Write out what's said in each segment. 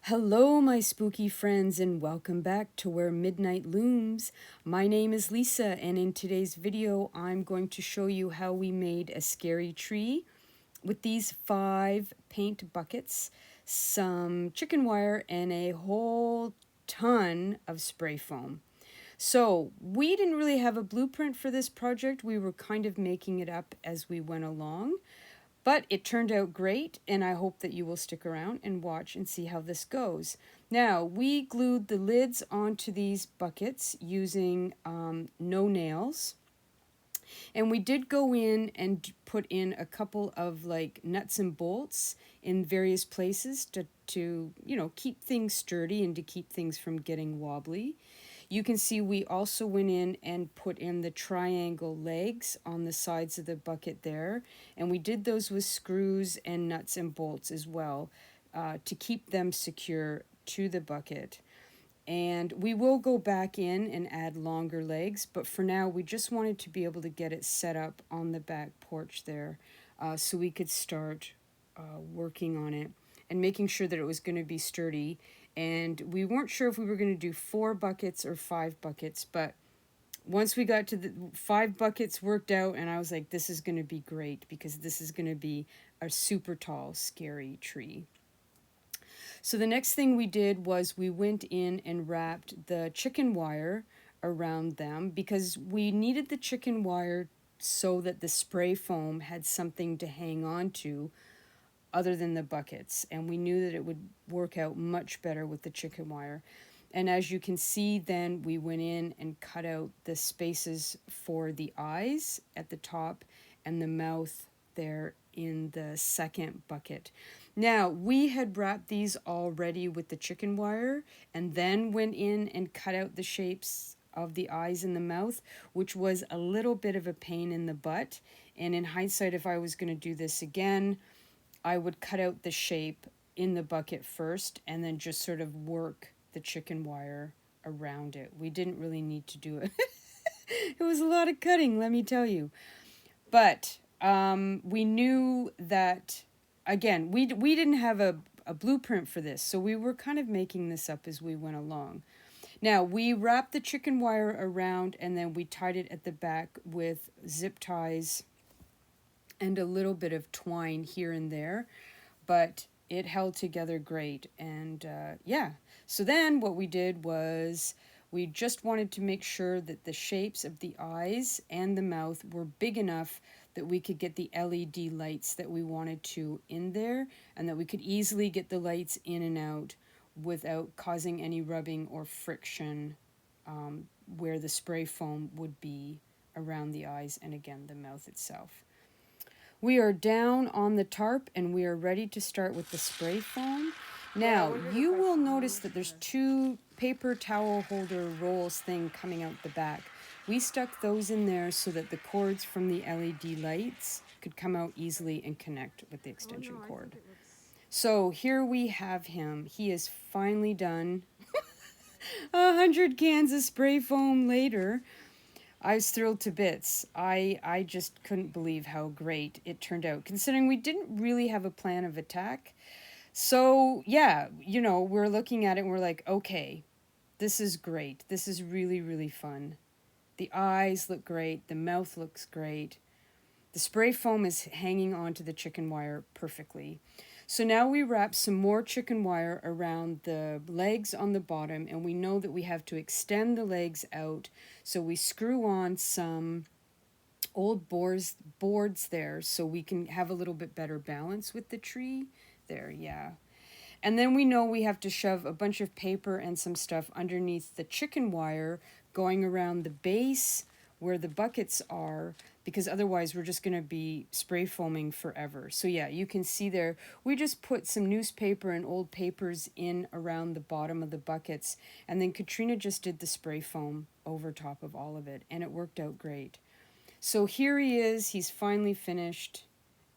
Hello, my spooky friends, and welcome back to Where Midnight Looms. My name is Lisa, and in today's video, I'm going to show you how we made a scary tree with these 5 paint buckets, some chicken wire, and a whole ton of spray foam. So we didn't really have a blueprint for this project. We were kind of making it up as we went along. But it turned out great, and I hope that you will stick around and watch and see how this goes. Now, we glued the lids onto these buckets using no nails. And we did go in and put in a couple of like nuts and bolts in various places to keep things sturdy and to keep things from getting wobbly. You can see we also went in and put in the triangle legs on the sides of the bucket there. And we did those with screws and nuts and bolts as well to keep them secure to the bucket. And we will go back in and add longer legs, but for now we just wanted to be able to get it set up on the back porch there so we could start working on it and making sure that it was going to be sturdy. And we weren't sure if we were going to do 4 buckets or 5 buckets, but once we got to the 5 buckets worked out, and I was like, this is going to be great because this is going to be a super tall, scary tree. So the next thing we did was we went in and wrapped the chicken wire around them because we needed the chicken wire so that the spray foam had something to hang on to other than the buckets. And we knew that it would work out much better with the chicken wire. And as you can see, then we went in and cut out the spaces for the eyes at the top and the mouth there in the second bucket. Now, we had wrapped these already with the chicken wire and then went in and cut out the shapes of the eyes and the mouth, which was a little bit of a pain in the butt. And in hindsight, if I was going to do this again, I would cut out the shape in the bucket first and then just sort of work the chicken wire around it. We didn't really need to do it. It was a lot of cutting, let me tell you. But we knew that, again, we didn't have a blueprint for this, so we were kind of making this up as we went along. Now, we wrapped the chicken wire around and then we tied it at the back with zip ties and a little bit of twine here and there, but it held together great. And yeah, so then what we did was we just wanted to make sure that the shapes of the eyes and the mouth were big enough that we could get the LED lights that we wanted to in there, and that we could easily get the lights in and out without causing any rubbing or friction where the spray foam would be around the eyes and again the mouth itself. We are down on the tarp and we are ready to start with the spray foam. Now, you will notice that there's 2 paper towel holder rolls thing coming out the back. We stuck those in there so that the cords from the LED lights could come out easily and connect with the extension cord. So here we have him. He is finally done. 100 cans of spray foam later. I was thrilled to bits. I just couldn't believe how great it turned out, considering we didn't really have a plan of attack. So, yeah, we're looking at it and we're like, okay, this is great. This is really, really fun. The eyes look great. The mouth looks great. The spray foam is hanging onto the chicken wire perfectly. So now we wrap some more chicken wire around the legs on the bottom, and we know that we have to extend the legs out. So we screw on some old boards there so we can have a little bit better balance with the tree. There, yeah. And then we know we have to shove a bunch of paper and some stuff underneath the chicken wire going around the base where the buckets are, because otherwise we're just going to be spray foaming forever. So yeah, you can see there, we just put some newspaper and old papers in around the bottom of the buckets, and then Katrina just did the spray foam over top of all of it, and it worked out great. So here he is, he's finally finished,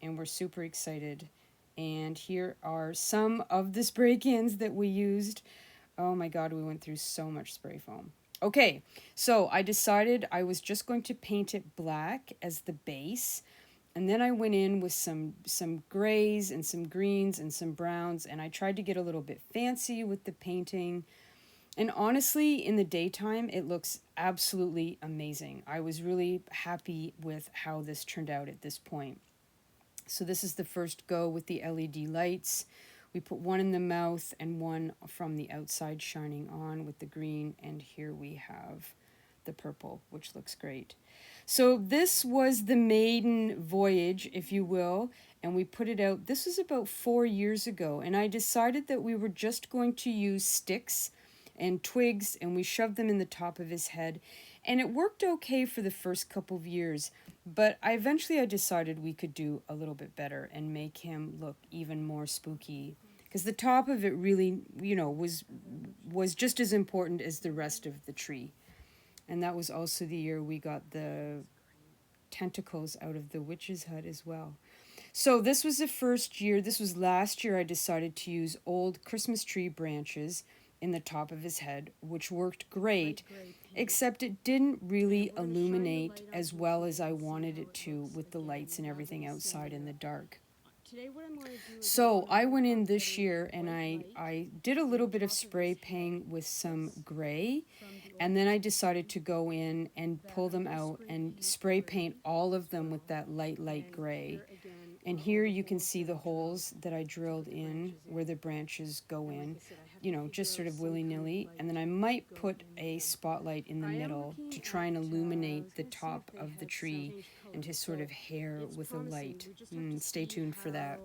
and we're super excited. And here are some of the spray cans that we used. Oh my God, we went through so much spray foam. Okay, so I decided I was just going to paint it black as the base, And then I went in with some grays and some greens and some browns, and I tried to get a little bit fancy with the painting. And honestly, in the daytime, it looks absolutely amazing. I was really happy with how this turned out at this point. So this is the first go with the LED lights. We put one in the mouth and one from the outside shining on with the green, and here we have the purple, which looks great. So this was the maiden voyage, if you will, and we put it out. This was about 4 years ago, and I decided that we were just going to use sticks and twigs, and we shoved them in the top of his head, and it worked okay for the first couple of years, but I decided we could do a little bit better and make him look even more spooky, because the top of it really, was just as important as the rest of the tree. And that was also the year we got the tentacles out of the witch's hut as well. So this was the first year. This was last year. I decided to use old Christmas tree branches in the top of his head, which worked great, except it didn't really illuminate as well as I wanted it to with the lights and everything outside in the dark. So I went in this year and I did a little bit of spray paint with some gray, and then I decided to go in and pull them out and spray paint all of them with that light gray. And here you can see the holes that I drilled in where the branches go in, just sort of willy-nilly. And then I might put a spotlight in the middle to try and illuminate the top of the tree and his sort of hair with a light. Stay tuned for that.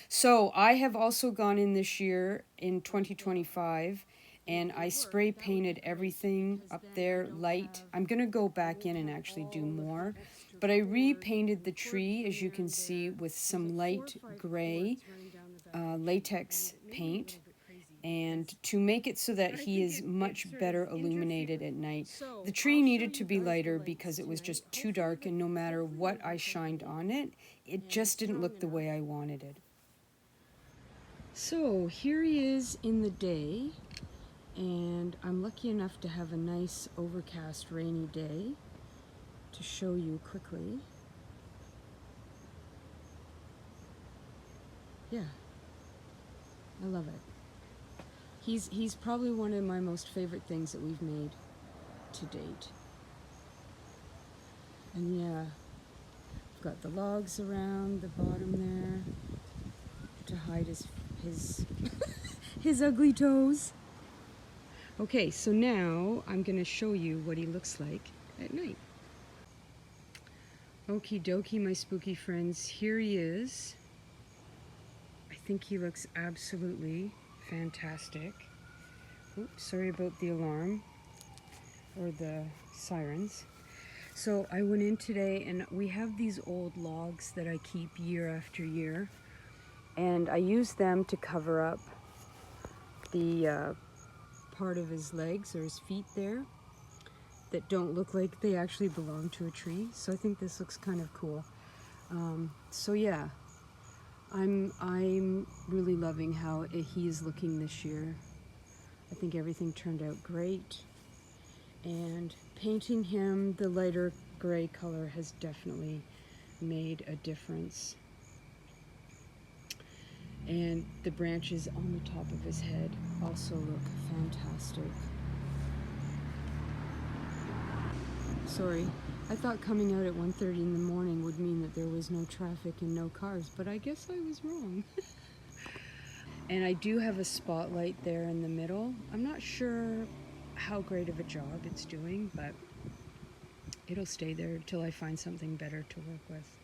So I have also gone in this year in 2025 and I spray painted everything up there light. I'm going to go back in and actually do more. But I repainted the tree, as you can see, with some light gray latex paint, and to make it so that he is much better illuminated at night. The tree needed to be lighter because it was just too dark, and no matter what I shined on it, it just didn't look the way I wanted it. So here he is in the day, and I'm lucky enough to have a nice overcast rainy day to show you quickly. Yeah, I love it. He's probably one of my most favorite things that we've made to date. And yeah, I've got the logs around the bottom there to hide his his ugly toes. Okay, so now I'm gonna show you what he looks like at night. Okie dokie, my spooky friends, here he is. I think he looks absolutely fantastic. Oops, sorry about the alarm or the sirens. So I went in today and we have these old logs that I keep year after year, and I use them to cover up the part of his legs or his feet there that don't look like they actually belong to a tree. So I think this looks kind of cool. So yeah, I'm really loving how he is looking this year. I think everything turned out great, and painting him the lighter gray color has definitely made a difference. And the branches on the top of his head also look fantastic. Sorry, I thought coming out at 1:30 in the morning would mean that there was no traffic and no cars, but I guess I was wrong. And I do have a spotlight there in the middle. I'm not sure how great of a job it's doing, but it'll stay there until I find something better to work with,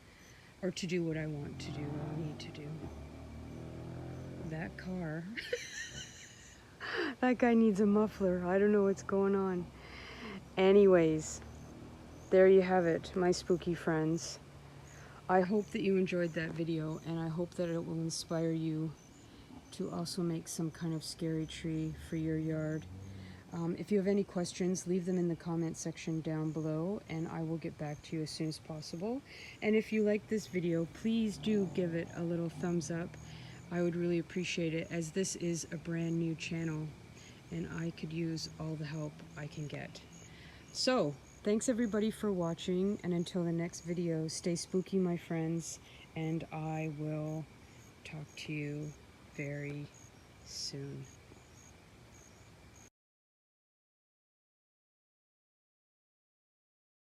or to do what I want to do, or need to do. That car. That guy needs a muffler. I don't know what's going on. Anyways, there you have it, my spooky friends. I hope that you enjoyed that video, and I hope that it will inspire you to also make some kind of scary tree for your yard. If you have any questions, leave them in the comment section down below, and I will get back to you as soon as possible. And if you like this video, please do give it a little thumbs up. I would really appreciate it, as this is a brand new channel and I could use all the help I can get. So thanks everybody for watching, and until the next video, stay spooky, my friends, and I will talk to you very soon.